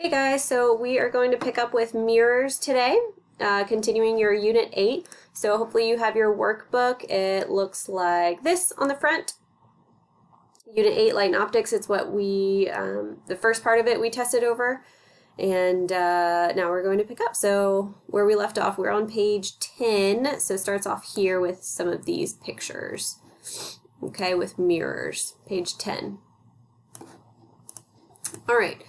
Hey guys, so we are going to pick up with mirrors today, continuing your Unit 8. So hopefully you have your workbook. It looks like this on the front. Unit 8, Light and Optics, it's what we, the first part of it we tested over. And now we're going to pick up. So where we left off, we're on page 10. So it starts off here with some of these pictures. Okay, with mirrors, page 10. All right,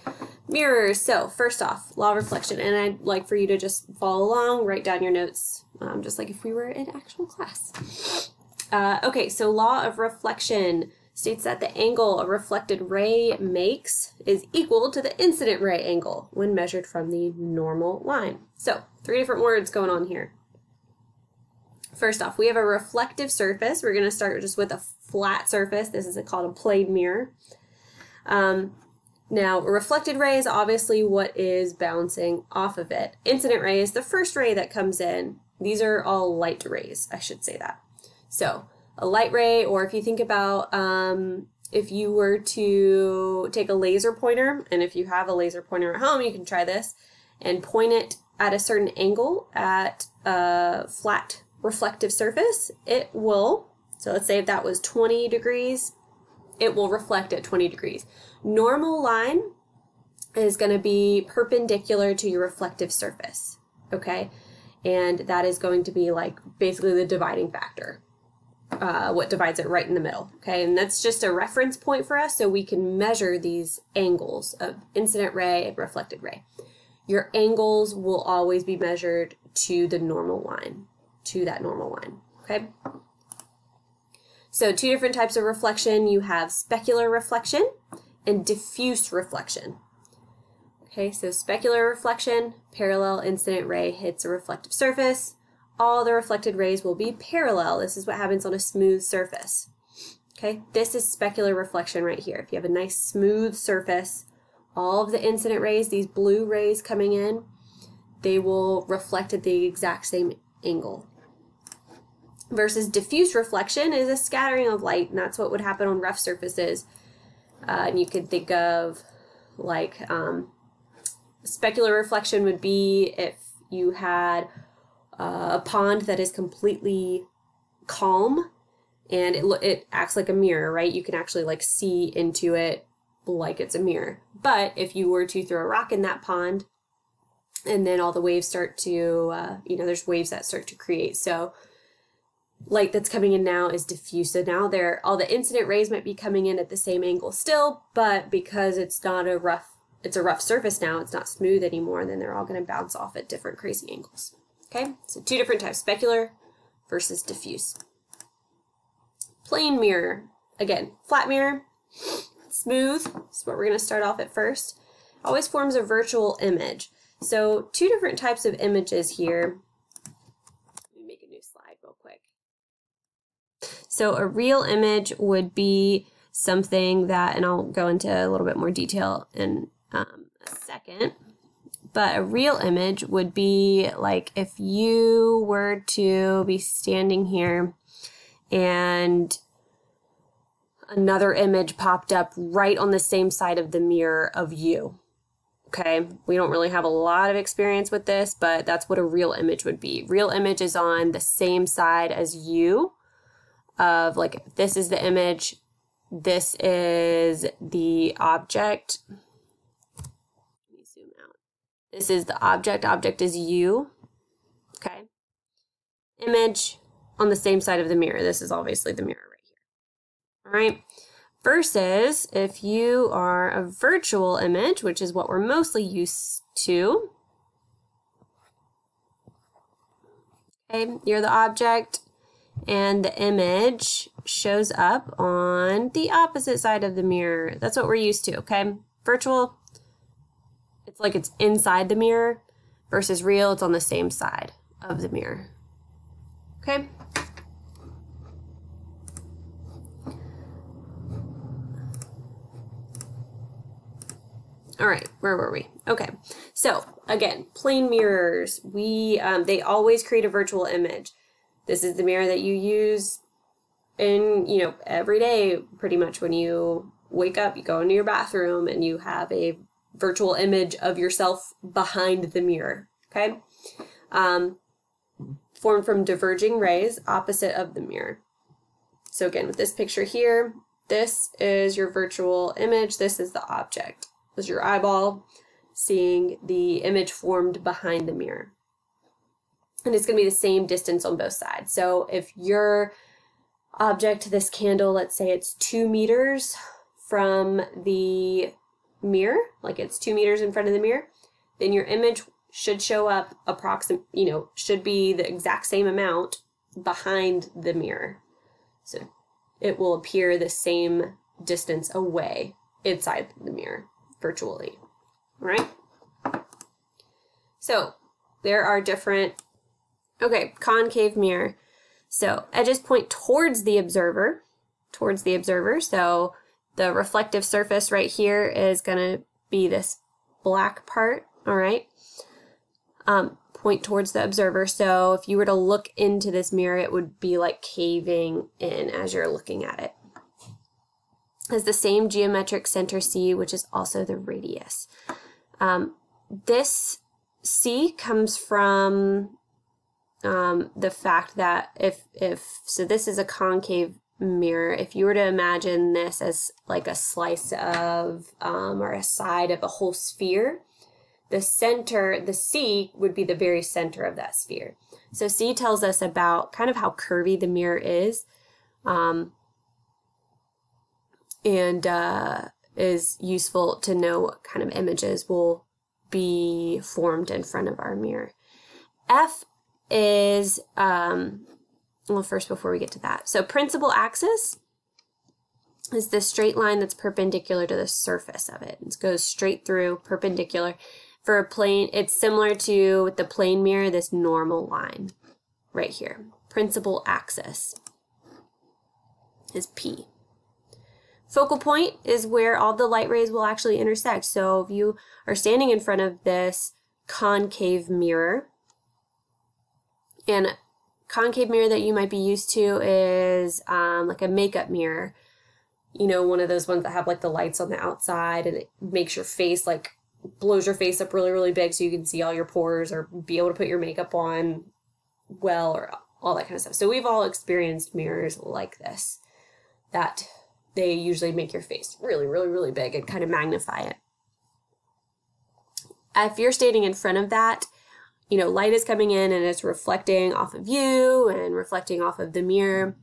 mirrors. So first off, law of reflection, and I'd like for you to just follow along, write down your notes, just like if we were in actual class. Okay, so law of reflection states that the angle a reflected ray makes is equal to the incident ray angle when measured from the normal line. So 3 different words going on here. First off, we have a reflective surface. We're going to start just with a flat surface. This is called a plane mirror. Now, a reflected ray is obviously what is bouncing off of it. Incident ray is the first ray that comes in. These are all light rays, I should say that. So, a light ray, or if you think about if you were to take a laser pointer, and if you have a laser pointer at home, you can try this, and point it at a certain angle at a flat reflective surface, it will, so let's say if that was 20 degrees, it will reflect at 20 degrees. Normal line is going to be perpendicular to your reflective surface, okay? And that is going to be like basically the dividing factor, what divides it right in the middle, okay? And that's just a reference point for us so we can measure these angles of incident ray and reflected ray. Your angles will always be measured to the normal line, to that normal line, okay? So 2 different types of reflection. You have specular reflection and diffuse reflection. Okay, so specular reflection, parallel incident ray hits a reflective surface. All the reflected rays will be parallel. This is what happens on a smooth surface. Okay, this is specular reflection right here. If you have a nice smooth surface, all of the incident rays, these blue rays coming in, they will reflect at the exact same angle. Versus diffuse reflection is a scattering of light, and that's what would happen on rough surfaces. And you could think of like specular reflection would be if you had a pond that is completely calm and it acts like a mirror, right? You can actually like see into it like it's a mirror. But if you were to throw a rock in that pond and then all the waves start to, there's waves that start to create. So light that's coming in now is diffuse. So now all the incident rays might be coming in at the same angle still, but because it's not it's a rough surface now, it's not smooth anymore, then they're all going to bounce off at different crazy angles. Okay, so 2 different types, specular versus diffuse. Plane mirror, again, flat mirror, smooth, this is what we're going to start off at first. Always forms a virtual image. So 2 different types of images here. Let me make a new slide real quick. So a real image would be something that, and I'll go into a little bit more detail in a second, but a real image would be like if you were to be standing here and another image popped up right on the same side of the mirror of you. Okay, we don't really have a lot of experience with this, but that's what a real image would be. Real image is on the same side as you. Of like, this is the image, this is the object. Let me zoom out. This is the object is you, okay? Image on the same side of the mirror. This is obviously the mirror right here, all right? Versus if you are a virtual image, which is what we're mostly used to. Okay, you're the object, and the image shows up on the opposite side of the mirror. That's what we're used to, okay? Virtual, it's like it's inside the mirror, versus real, it's on the same side of the mirror, okay? All right, where were we? Okay, so again, plane mirrors, they always create a virtual image. This is the mirror that you use in, every day, pretty much when you wake up, you go into your bathroom and you have a virtual image of yourself behind the mirror, okay? Formed from diverging rays opposite of the mirror. So again, with this picture here, this is your virtual image, this is the object. This is your eyeball seeing the image formed behind the mirror. And it's going to be the same distance on both sides. So if your object, this candle, let's say it's 2 meters from the mirror, like it's 2 meters in front of the mirror, then your image should show up should be the exact same amount behind the mirror. So it will appear the same distance away inside the mirror virtually, all right? So there are different, okay, concave mirror. So edges point towards the observer. So the reflective surface right here is going to be this black part, all right? Point towards the observer. So if you were to look into this mirror, it would be like caving in as you're looking at it. Has the same geometric center C, which is also the radius. This C comes from the fact that so this is a concave mirror. If you were to imagine this as like a slice of or a side of a whole sphere, the center, the C would be the very center of that sphere. So C tells us about kind of how curvy the mirror is, and is useful to know what kind of images will be formed in front of our mirror. F is, well, first before we get to that, so principal axis is the straight line that's perpendicular to the surface of it. It goes straight through, perpendicular. For a plane, it's similar to with the plane mirror, this normal line right here. Principal axis is P. Focal point is where all the light rays will actually intersect. So if you are standing in front of this concave mirror, and a concave mirror that you might be used to is like a makeup mirror. You know, one of those ones that have like the lights on the outside and it makes your face like blows your face up really, really big so you can see all your pores or be able to put your makeup on well or all that kind of stuff. So we've all experienced mirrors like this, that they usually make your face really, really, really big and kind of magnify it. If you're standing in front of that, you know, light is coming in and it's reflecting off of you and reflecting off of the mirror.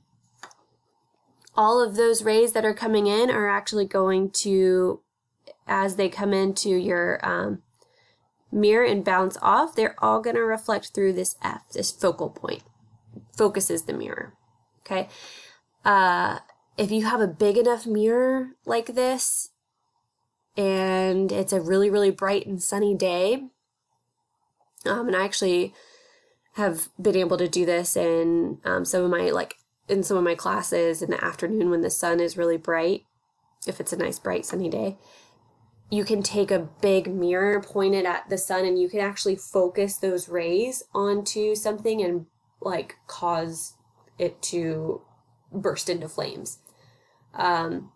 All of those rays that are coming in are actually going to, as they come into your mirror and bounce off, they're all going to reflect through this F, this focal point. Focuses the mirror, okay? If you have a big enough mirror like this and it's a really, really bright and sunny day, and I actually have been able to do this in some of my classes in the afternoon when the sun is really bright, if it's a nice bright sunny day. You can take a big mirror, point it at the sun, and you can actually focus those rays onto something and like cause it to burst into flames. And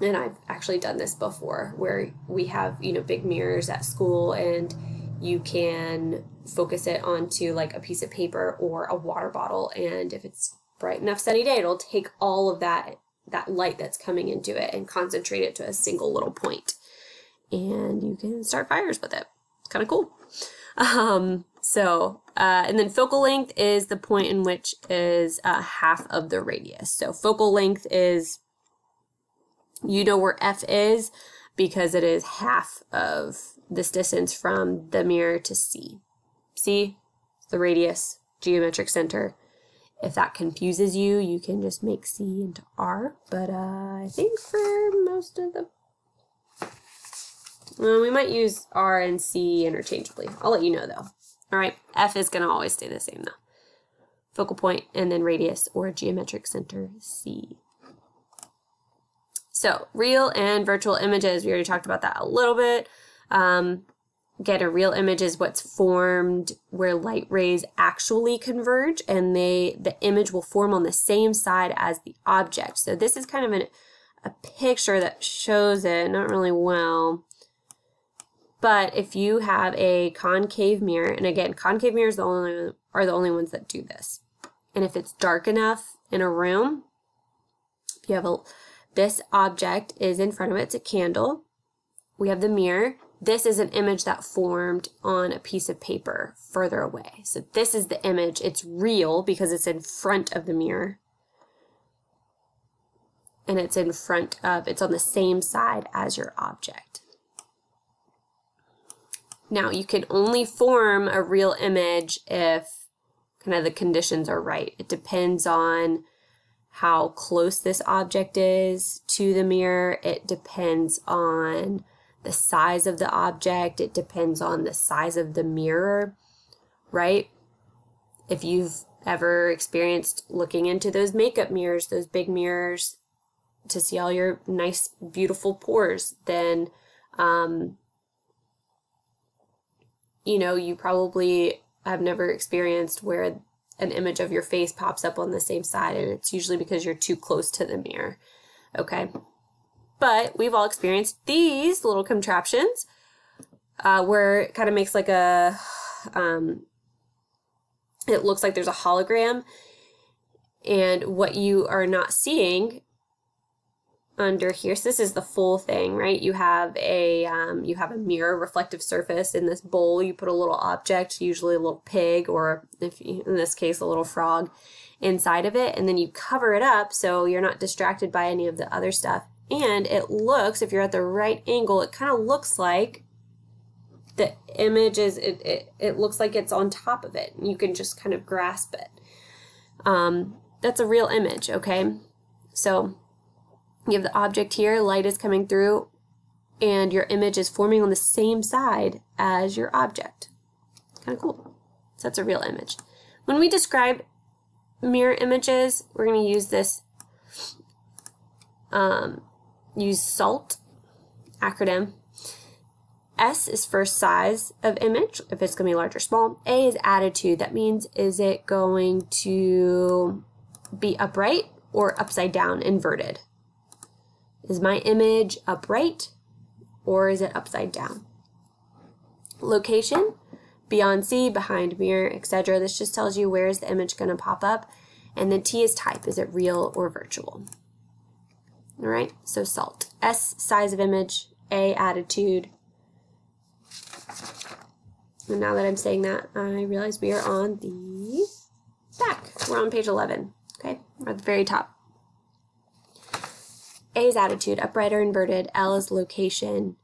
I've actually done this before where we have, you know, big mirrors at school and you can focus it onto like a piece of paper or a water bottle. And if it's bright enough sunny day, it'll take all of that light that's coming into it and concentrate it to a single little point. And you can start fires with it. It's kind of cool. And then focal length is the point in which is half of the radius. So focal length is, you know where F is because it is half of this distance from the mirror to C. C is the radius, geometric center. If that confuses you, you can just make C into R. But I think for most of the... we might use R and C interchangeably. I'll let you know though. All right, F is going to always stay the same though. Focal point and then radius or geometric center C. So real and virtual images, we already talked about that a little bit. Again, a real image is what's formed where light rays actually converge and the image will form on the same side as the object. So this is kind of a picture that shows it, not really well. But if you have a concave mirror, and again, concave mirrors are the only ones that do this. And if it's dark enough in a room, if you have this object is in front of it, it's a candle. We have the mirror. This is an image that formed on a piece of paper further away. So this is the image. It's real because it's in front of the mirror. And it's on the same side as your object. Now, you can only form a real image if kind of the conditions are right. It depends on how close this object is to the mirror. It depends on the size of the object. It depends on the size of the mirror, right? If you've ever experienced looking into those makeup mirrors, those big mirrors to see all your nice, beautiful pores, then you know, you probably have never experienced where an image of your face pops up on the same side, and it's usually because you're too close to the mirror, okay? But we've all experienced these little contraptions where it kind of makes like a, it looks like there's a hologram, and what you are not seeing under here, so this is the full thing, right? You have a mirror reflective surface in this bowl. You put a little object, usually a little pig, or in this case a little frog, inside of it, and then you cover it up so you're not distracted by any of the other stuff. And it looks, if you're at the right angle, it kind of looks like the image is, it looks like it's on top of it. You can just kind of grasp it. That's a real image, okay? So you have the object here, light is coming through, and your image is forming on the same side as your object. Kind of cool. So that's a real image. When we describe mirror images, we're going to use this, use SALT acronym. S is for size of image, if it's going to be large or small. A is attitude. That means, is it going to be upright or upside down, inverted? Is my image upright or is it upside down? Location, beyond C, behind mirror, etc. This just tells you where is the image going to pop up. And then T is type. Is it real or virtual? All right, so SALT. S, size of image. A, attitude. And now that I'm saying that, I realize we are on the back. We're on page 11, okay? We're at the very top. A is attitude, upright or inverted. L is location.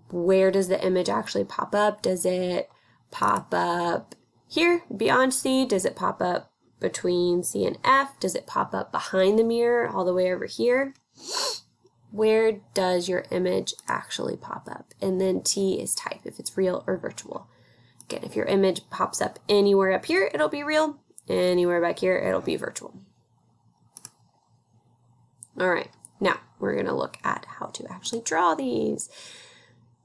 Where does the image actually pop up? Does it pop up here, beyond C? Does it pop up between C and F? Does it pop up behind the mirror, all the way over here? Where does your image actually pop up? And then T is type, if it's real or virtual. Again, if your image pops up anywhere up here, it'll be real. Anywhere back here, it'll be virtual. All right, now we're going to look at how to actually draw these.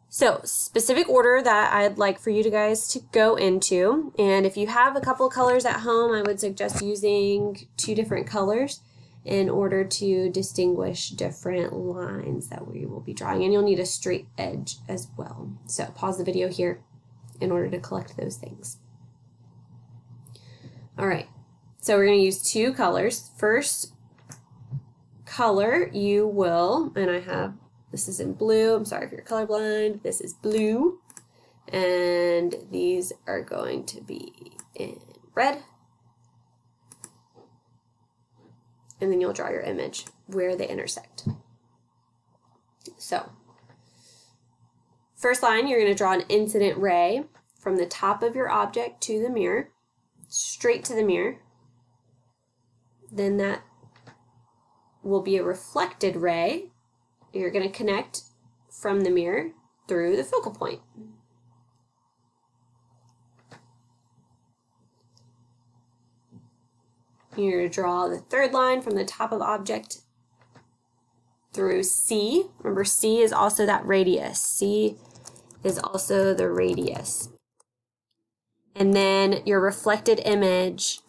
So, specific order that I'd like for you guys to go into, and if you have a couple colors at home, I would suggest using 2 different colors in order to distinguish different lines that we will be drawing, and you'll need a straight edge as well. So, pause the video here in order to collect those things. All right, so we're going to use 2 colors. First color, you will, and I have, this is in blue, I'm sorry if you're colorblind, this is blue, and these are going to be in red, and then you'll draw your image where they intersect. So, first line, you're going to draw an incident ray from the top of your object to the mirror, straight to the mirror, then that will be a reflected ray. You're going to connect from the mirror through the focal point. You're going to draw the third line from the top of object through C. Remember, C is also that radius. C is also the radius. And then your reflected image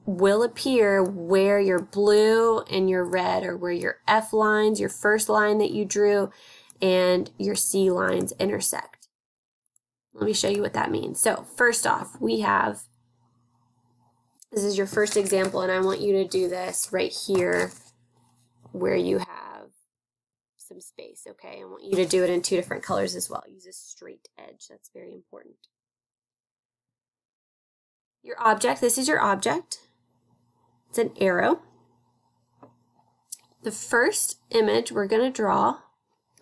will appear where your blue and your red, or where your F lines, your first line that you drew, and your C lines intersect. Let me show you what that means. So first off, we have, this is your first example, and I want you to do this right here where you have some space, okay? I want you to do it in 2 different colors as well. Use a straight edge. That's very important. Your object, this is your object. It's an arrow. The first image we're going to draw,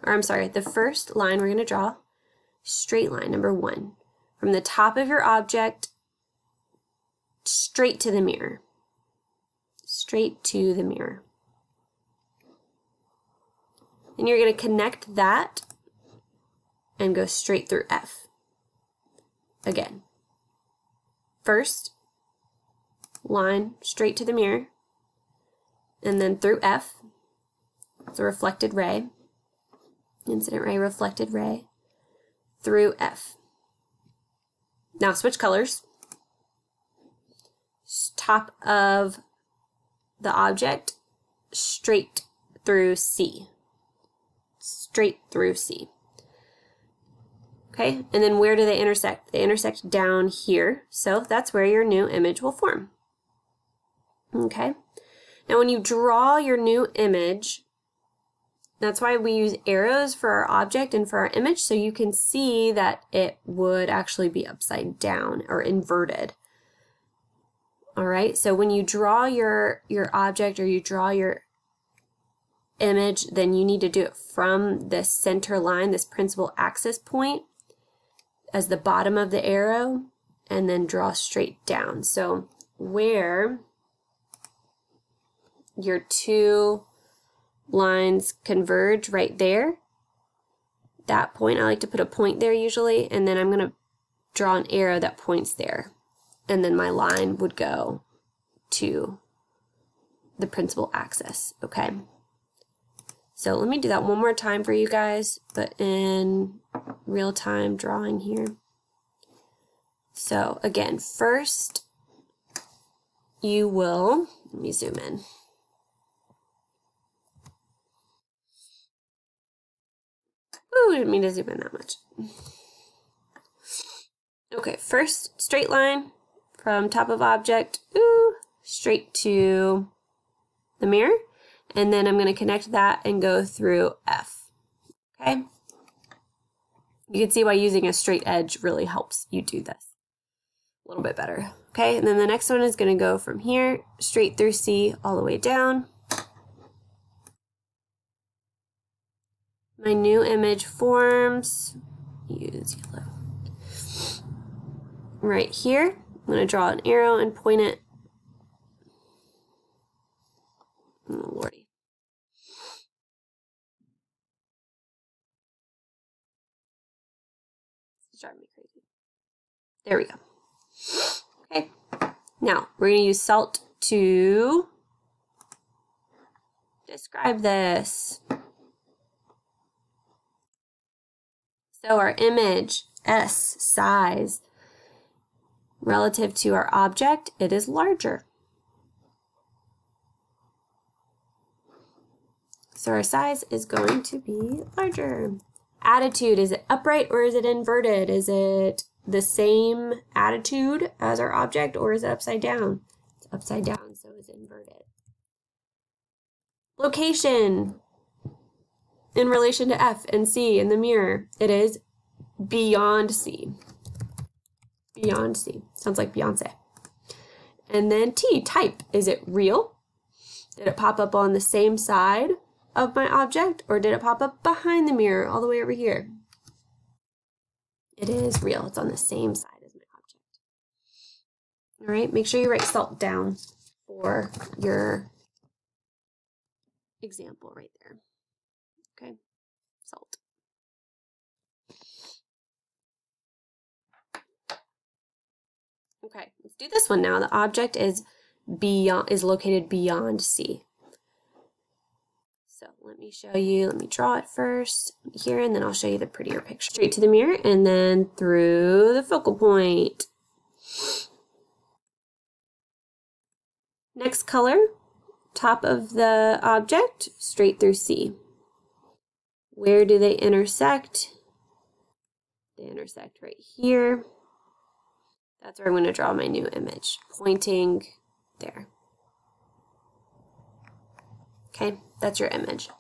or I'm sorry, the first line we're going to draw, straight line, number 1. From the top of your object, straight to the mirror. Straight to the mirror. And you're going to connect that and go straight through F. Again. First line straight to the mirror, and then through F. It's a reflected ray. Incident ray, reflected ray. Through F. Now switch colors. Top of the object, straight through C. Straight through C. Okay, and then where do they intersect? They intersect down here, so that's where your new image will form. Okay, now when you draw your new image, that's why we use arrows for our object and for our image, so you can see that it would actually be upside down or inverted. All right, so when you draw your object or you draw your image, then you need to do it from this center line, this principal axis point, as the bottom of the arrow, and then draw straight down. So where your 2 lines converge right there, that point, I like to put a point there usually, and then I'm going to draw an arrow that points there, and then my line would go to the principal axis, okay? So let me do that one more time for you guys, but in real-time drawing here. So again, first you will, let me zoom in. Ooh, didn't mean to zoom in that much. Okay, first straight line from top of object, straight to the mirror. And then I'm going to connect that and go through F. Okay? You can see why using a straight edge really helps you do this a little bit better. Okay, and then the next one is going to go from here straight through C all the way down. My new image forms, use yellow. Right here, I'm going to draw an arrow and point it. Oh, Lordy. It's driving me crazy. There we go. Okay. Now, we're going to use salt to describe this. So our image, S size, relative to our object, it is larger. So our size is going to be larger. Attitude, is it upright or is it inverted? Is it the same attitude as our object or is it upside down? It's upside down, so it's inverted. Location, in relation to F and C in the mirror, it is beyond C. Beyond C. Sounds like Beyonce. And then T, type, is it real? Did it pop up on the same side of my object, or did it pop up behind the mirror all the way over here? It is real. It's on the same side as my object. All right, make sure you write salt down for your example right there. Okay, salt. Okay, let's do this one now. The object is located beyond C. So let me show you, let me draw it first here, and then I'll show you the prettier picture. Straight to the mirror and then through the focal point. Next color, top of the object, straight through C. Where do they intersect? They intersect right here. That's where I'm going to draw my new image, pointing there. Okay, that's your image.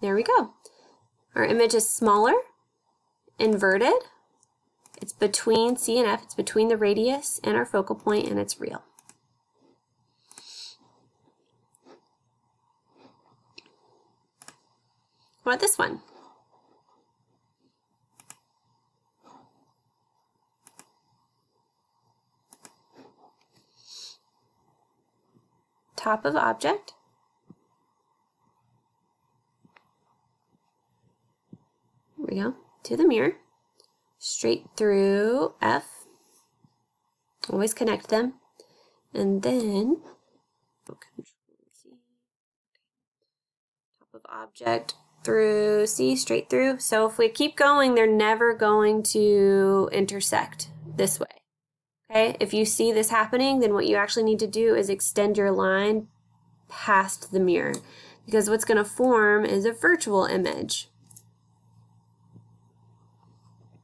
There we go. Our image is smaller, inverted. It's between C and F. It's between the radius and our focal point, and it's real. What about this one? Top of object. Here we go, to the mirror, straight through F, always connect them, and then top of object through C, straight through. So if we keep going, they're never going to intersect this way. Okay, if you see this happening, then what you actually need to do is extend your line past the mirror, because what's going to form is a virtual image.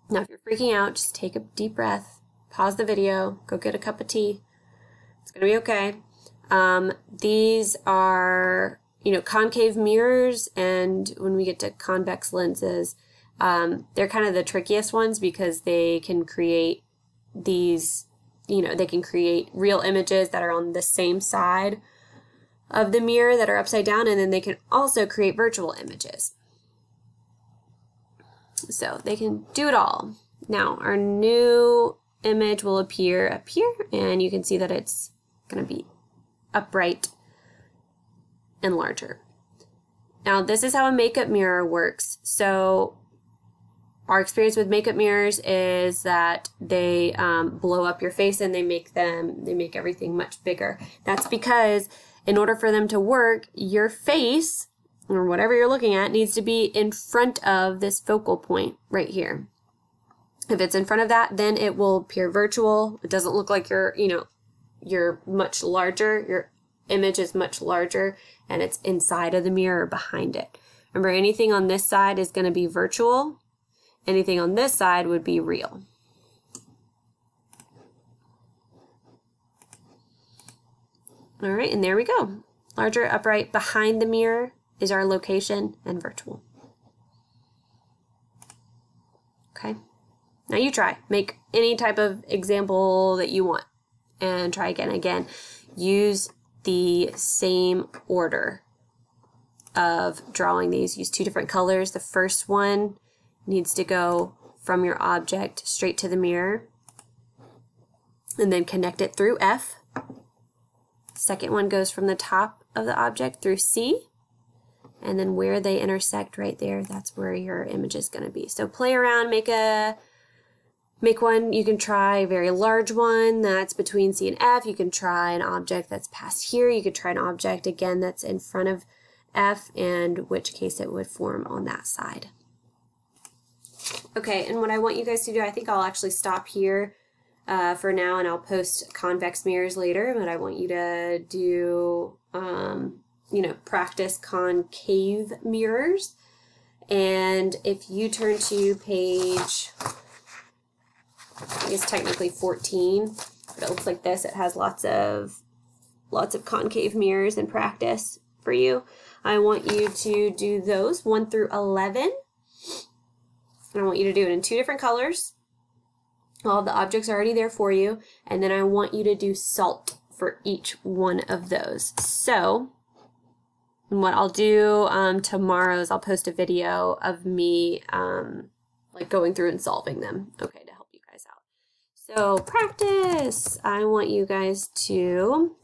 Now, if you're freaking out, just take a deep breath, pause the video, go get a cup of tea. It's going to be okay. These are, concave mirrors, and when we get to convex lenses, they're kind of the trickiest ones because they can create these, they can create real images that are on the same side of the mirror that are upside down, and then they can also create virtual images. So they can do it all. Now our new image will appear up here, and you can see that it's going to be upright and larger. Now this is how a makeup mirror works. So our experience with makeup mirrors is that they blow up your face and they make everything much bigger. That's because in order for them to work, your face, or whatever you're looking at, needs to be in front of this focal point right here. If it's in front of that, then it will appear virtual. It doesn't look like you're much larger. Your image is much larger, and it's inside of the mirror or behind it. Remember, anything on this side is going to be virtual. Anything on this side would be real. All right, and there we go. Larger, upright, behind the mirror is our location, and virtual. Okay, now you try. Make any type of example that you want and try again. Again, use the same order of drawing these. Use 2 different colors. The first one needs to go from your object straight to the mirror, and then connect it through F. Second one goes from the top of the object through C, and then where they intersect right there, that's where your image is going to be. So play around, make one. You can try a very large one that's between C and F. You can try an object that's past here. You could try an object again that's in front of F, and which case it would form on that side. Okay, and what I want you guys to do, I think I'll actually stop here for now, and I'll post convex mirrors later, but I want you to do, practice concave mirrors. And if you turn to page, I guess technically 14, but it looks like this. It has lots of concave mirrors in practice for you. I want you to do those 1 through 11. And I want you to do it in 2 different colors. All the objects are already there for you. And then I want you to do salt for each one of those. So what I'll do tomorrow is I'll post a video of me like going through and solving them, okay, to help you guys out. So practice. I want you guys to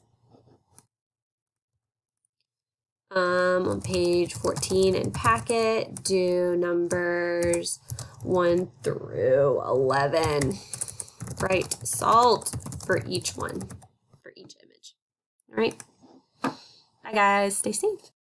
on page 14 in packet, do numbers 1 through 11. Write salt for each one, for each image. All right. Bye guys. Stay safe.